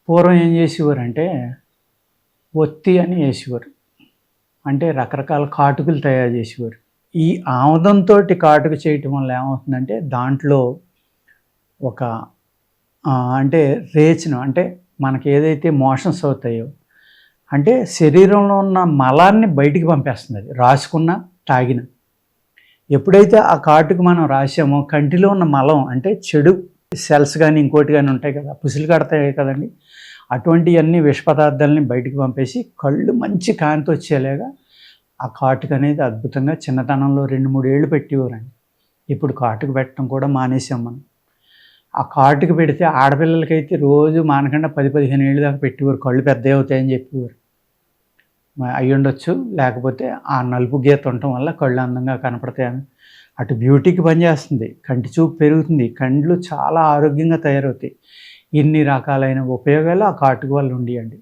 పూర్వం ఏం చేసేవారంటే ఒత్తి అని వేసేవారు. అంటే రకరకాల కాటుకలు తయారు చేసేవారు. ఈ ఆముదంతోటి కాటుక చేయటం వల్ల ఏమవుతుందంటే దాంట్లో ఒక అంటే రేచనం అంటే మనకి ఏదైతే మోషన్స్ అవుతాయో అంటే శరీరంలో ఉన్న మలాన్ని బయటికి పంపేస్తుంది అది రాసుకున్న తాగిన. ఎప్పుడైతే ఆ కాటుకు మనం రాసామో కంటిలో ఉన్న మలం అంటే చెడు సెల్స్ కానీ ఇంకోటి కానీ ఉంటాయి కదా, పుసిలు కడతాయి కదండి, అటువంటివన్నీ విష పదార్థాలని బయటికి పంపేసి కళ్ళు మంచి కాంతి వచ్చేలాగా ఆ కాటుక అనేది అద్భుతంగా చిన్నతనంలో 2-3 ఏళ్ళు పెట్టేవారండి. ఇప్పుడు కాటుక పెట్టడం కూడా మానేసాం మనం. ఆ కాటుక పెడితే ఆడపిల్లలకైతే రోజు మానకుండా 10-15 ఏళ్ళు దాకా పెట్టేవారు, కళ్ళు పెద్దవి అవుతాయని చెప్పేవారు. అయ్యుండొచ్చు, లేకపోతే ఆ నలుపు గీత ఉండటం వల్ల కళ్ళు అందంగా కనపడతాయని. అటు బ్యూటీకి పనిచేస్తుంది, కంటి చూపు పెరుగుతుంది, కండ్లు చాలా ఆరోగ్యంగా తయారవుతాయి. ఇన్ని రకాలైన ఉపయోగాలు ఆ కాటుక వల్ల ఉండేయండి.